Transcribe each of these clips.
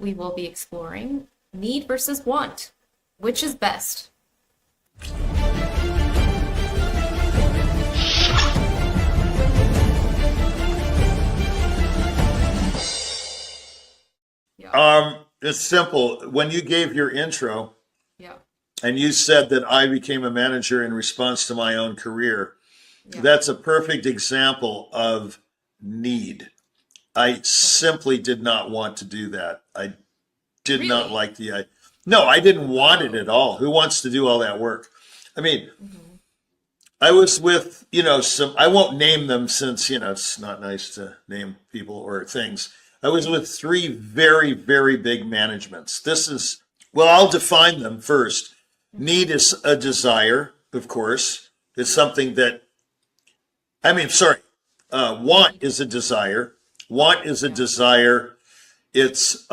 we will be exploring need versus want. Which is best? Yeah. It's simple. When you gave your intro, Yeah. and you said that I became a manager in response to my own career, Yeah. that's a perfect example of need. I simply did not want to do that. I did not Really? like the idea. No, I didn't want it at all. Who wants to do all that work? I mean, Mm-hmm. I was with, some, I won't name them since, it's not nice to name people or things. I was with three very, very big managements. Well, I'll define them first. Need is a desire, of course. It's something that, want is a desire. Want is a desire. It's,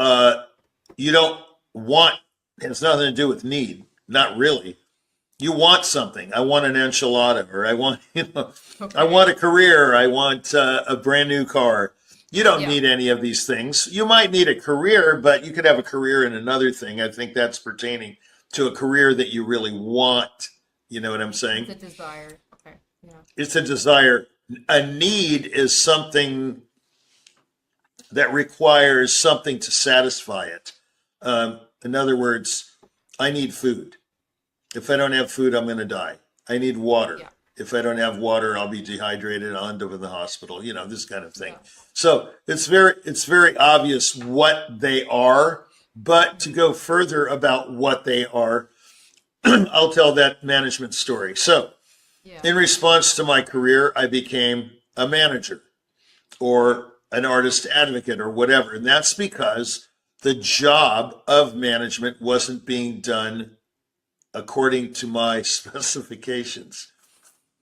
you don't want, it has nothing to do with need. Not really. You want something. I want an enchilada, or I want, I want a career. I want a brand new car. You don't need any of these things. You might need a career, but you could have a career in another thing. I think that's pertaining to a career that you really want. You know what I'm saying? It's a desire. Okay. Yeah. It's a desire. A need is something that requires something to satisfy it. In other words, I need food. If I don't have food, I'm going to die. I need water. Yeah. If I don't have water, I'll be dehydrated. I'll end up in the hospital. This kind of thing. Yeah. So it's very obvious what they are. But to go further about what they are, I'll tell that management story. So in response to my career, I became a manager or an artist advocate or whatever. And that's because the job of management wasn't being done according to my specifications.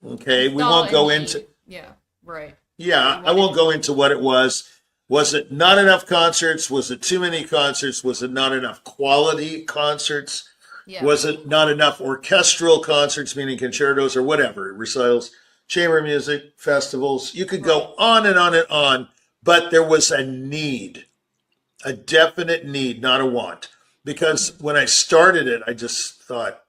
Okay, we won't go into. Yeah, right. Yeah, I won't go into what it was. Was it not enough concerts? Was it too many concerts? Was it not enough quality concerts? Yeah. Was it not enough orchestral concerts, meaning concertos or whatever, recitals, chamber music, festivals? You could go on and on and on, but there was a need, a definite need, not a want. Because when I started it, I just thought,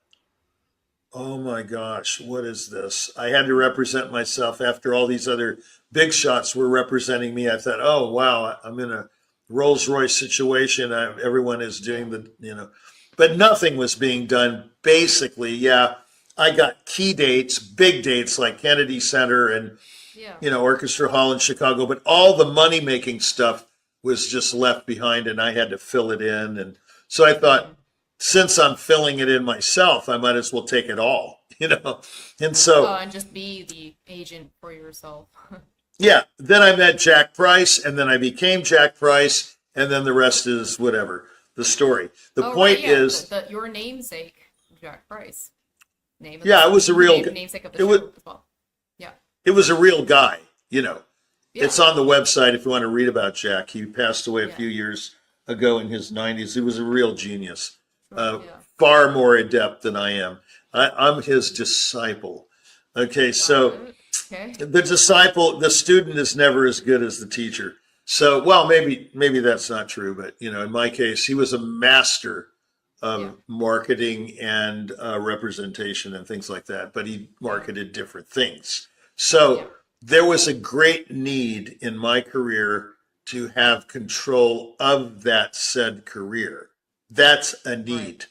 oh my gosh, what is this? I had to represent myself after all these other big shots were representing me. I thought, oh, wow, I'm in a Rolls Royce situation. Everyone is doing but nothing was being done. Basically, I got key dates, big dates like Kennedy Center and, Orchestra Hall in Chicago, but all the money-making stuff was just left behind and I had to fill it in. And so I thought, since I'm filling it in myself, I might as well take it all, And so, and just be the agent for yourself. then I met Jack Price, and then I became Jack Price, and then the rest is whatever, the story. The point is, your namesake, Jack Price. It was a real namesake of the show as well. Yeah, it was a real guy, It's on the website if you want to read about Jack. He passed away a few years ago in his 90s. He was a real genius. Far more adept than I am. I'm his disciple. Okay, so the student is never as good as the teacher. So, well, maybe that's not true, but in my case, he was a master of marketing and representation and things like that. But he marketed different things. So there was a great need in my career to have control of that said career. That's a need. Right.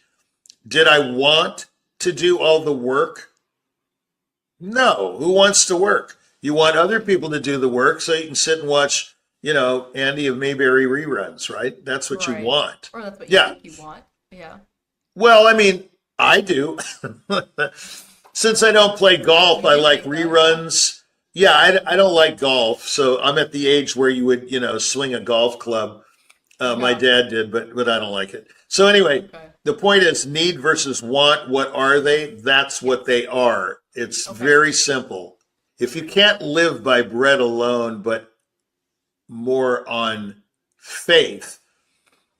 Did I want to do all the work? No. Who wants to work? You want other people to do the work so you can sit and watch, Andy of Mayberry reruns, right? That's what you want. Or that's what you think you want. Yeah. Well, I do. Since I don't play golf, I like reruns. I don't like golf. So I'm at the age where you would, swing a golf club. My dad did, but I don't like it. So anyway, the point is need versus want. What are they? That's what they are. It's very simple. If you can't live by bread alone, but more on faith,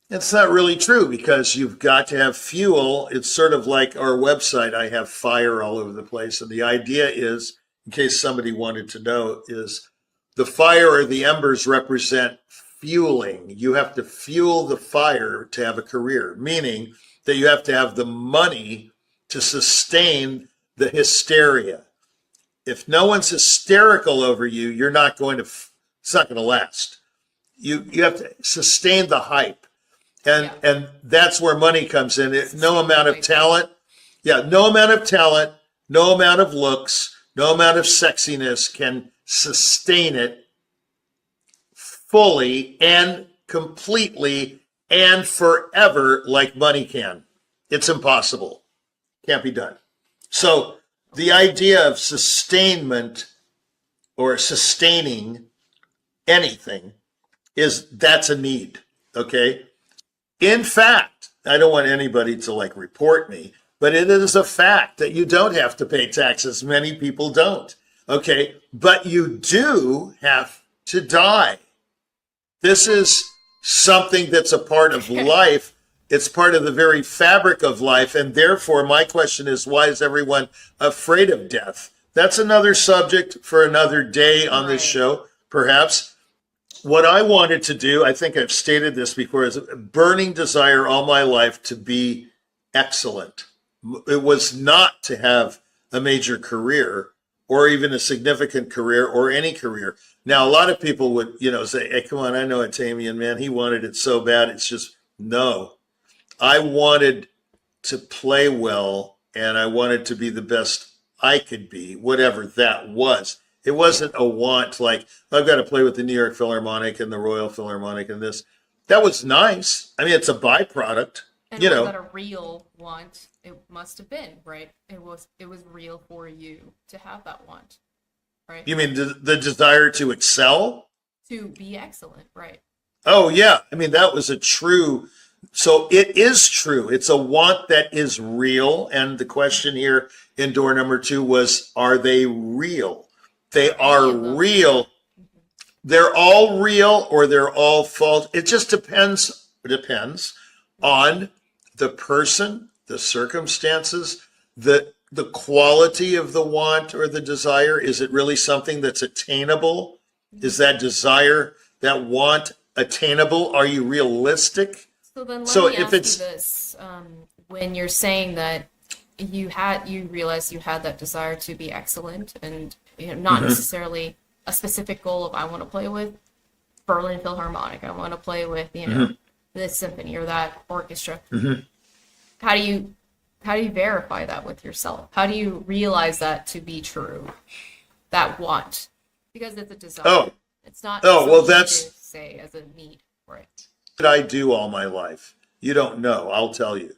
it's not really true because you've got to have fuel. It's sort of like our website. I have fire all over the place. And the idea is, in case somebody wanted to know, is the fire or the embers represent fueling. You have to fuel the fire to have a career, meaning that you have to have the money to sustain the hysteria. If no one's hysterical over you, you're not going to, it's not going to last. You have to sustain the hype. And that's where money comes in. No amount of talent, no amount of talent, no amount of looks, no amount of sexiness can sustain it fully and completely and forever like money can. It's impossible. Can't be done. So the idea of sustainment or sustaining anything that's a need, okay? In fact, I don't want anybody to like report me, but it is a fact that you don't have to pay taxes. Many people don't, okay? But you do have to die. This is something that's a part of life. It's part of the very fabric of life. And therefore, my question is, why is everyone afraid of death? That's another subject for another day on this show, perhaps. What I wanted to do, I think I've stated this before, is a burning desire all my life to be excellent. It was not to have a major career or even a significant career or any career. Now, a lot of people would, say, hey, come on, I know Atamian, man. He wanted it so bad. It's just, no. I wanted to play well, and I wanted to be the best I could be, whatever that was. It wasn't a want like, I've got to play with the New York Philharmonic and the Royal Philharmonic and this. That was nice. I mean, it's a byproduct. And was that a real want? It must have been, right? It was real for you to have that want, right? You mean the desire to excel? To be excellent, right? Oh, yeah. I mean, that was so it is true. It's a want that is real. And the question here in door number 2 was, are they real? They are real. They're all real or they're all false. It just depends on the person, the circumstances, the quality of the want or the desire. Is it really something that's attainable? Is that desire, that want attainable? Are you realistic? So then let me ask you this. When you're saying that you realized you had that desire to be excellent and not necessarily a specific goal of I want to play with Berlin Philharmonic, I want to play with this symphony or that orchestra. How do you verify that with yourself? How do you realize that to be true? That want, because it's a desire. It's not. That's to say as a need, right? What I do all my life, you don't know. I'll tell you.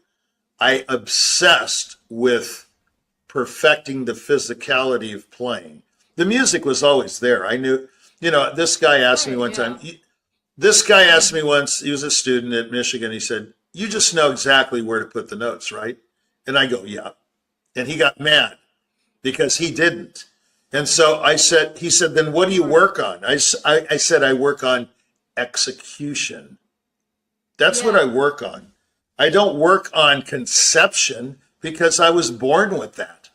I obsessed with perfecting the physicality of playing. The music was always there. I knew, this guy asked me one time, this guy asked me once, he was a student at Michigan. He said, you just know exactly where to put the notes, right? And I go, yeah. And he got mad because he didn't. And so he said, then what do you work on? I said, I work on execution. That's what I work on. I don't work on conception because I was born with that.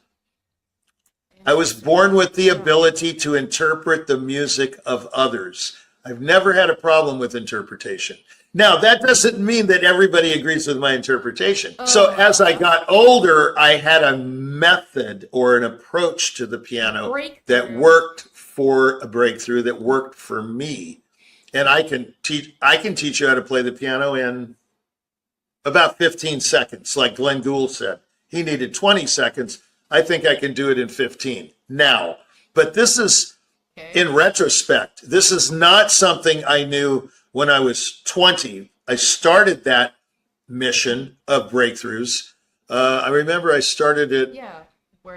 I was born with the ability to interpret the music of others. I've never had a problem with interpretation. Now, that doesn't mean that everybody agrees with my interpretation. So as I got older, I had a method or an approach to the piano that worked for a breakthrough, that worked for me. And I can teach you how to play the piano in about 15 seconds, like Glenn Gould said. He needed 20 seconds. I think I can do it in 15 now. But this is, in retrospect, this is not something I knew when I was 20. I started that mission of breakthroughs. I remember I started it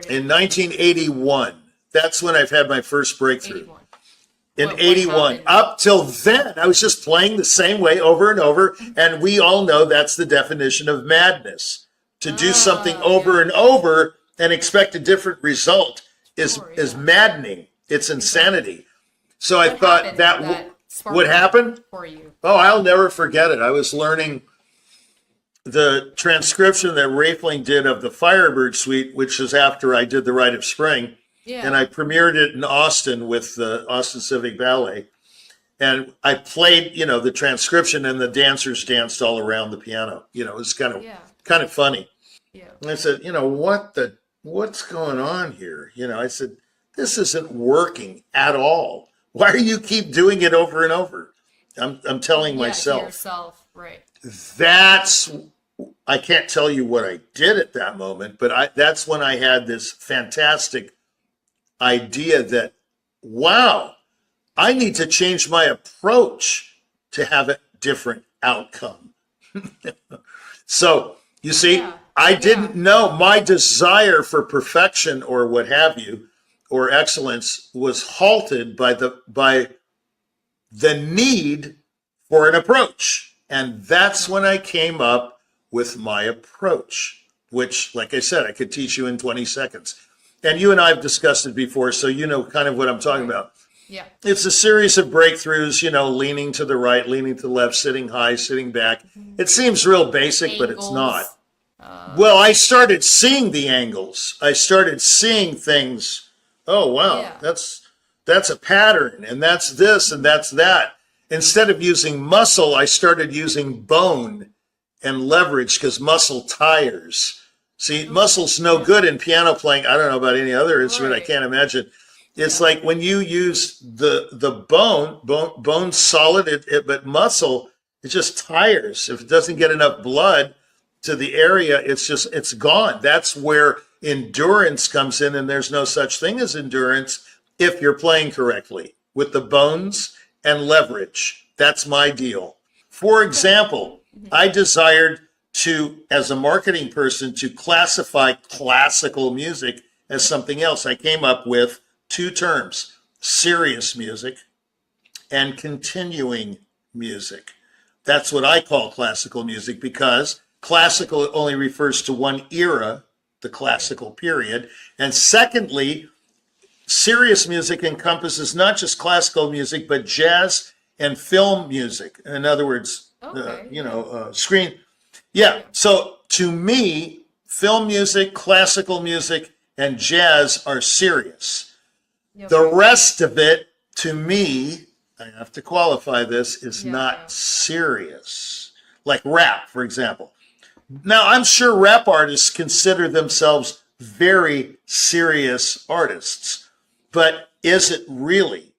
in 1981. That's when I've had my first breakthrough. 81. In 81. Up till then, I was just playing the same way over and over. And we all know that's the definition of madness. To do something over and over and expect a different result is maddening. It's insanity. So I thought that would happen for you. Oh, I'll never forget it. I was learning the transcription that Raefling did of the Firebird Suite, which is after I did The Rite of Spring. Yeah. And I premiered it in Austin with the Austin Civic Ballet. And I played, the transcription, and the dancers danced all around the piano. It was kind of funny. Yeah. And I said, what's going on here? I said, this isn't working at all. Why do you keep doing it over and over? I'm telling myself. To yourself, right. I can't tell you what I did at that moment, but that's when I had this fantastic idea that, wow, I need to change my approach to have a different outcome. So, you see, I didn't know my desire for perfection or what have you, or excellence, was halted by the need for an approach. And that's when I came up with my approach, which, like I said, I could teach you in 20 seconds. And you and I have discussed it before, so you know kind of what I'm talking about. Yeah. It's a series of breakthroughs, leaning to the right, leaning to the left, sitting high, sitting back. It seems real basic, but it's not. Well, I started seeing the angles. I started seeing things. Oh, wow, that's a pattern, and that's this, and that's that. Instead of using muscle, I started using bone and leverage, because muscle tires. See, muscle's no good in piano playing. I don't know about any other instrument. I can't imagine. It's like when you use the bone's solid, but muscle, it just tires. If it doesn't get enough blood to the area, it's gone. That's where endurance comes in, and there's no such thing as endurance if you're playing correctly with the bones and leverage. That's my deal. For example, I desired to, as a marketing person, to classify classical music as something else. I came up with two terms: serious music and continuing music. That's what I call classical music, because classical only refers to one era, the classical period. And secondly, serious music encompasses not just classical music, but jazz and film music. In other words, screen. Yeah. So to me, film music, classical music, and jazz are serious. The rest of it, to me, I have to qualify this, is not serious. Like rap, for example. Now, I'm sure rap artists consider themselves very serious artists, but is it really?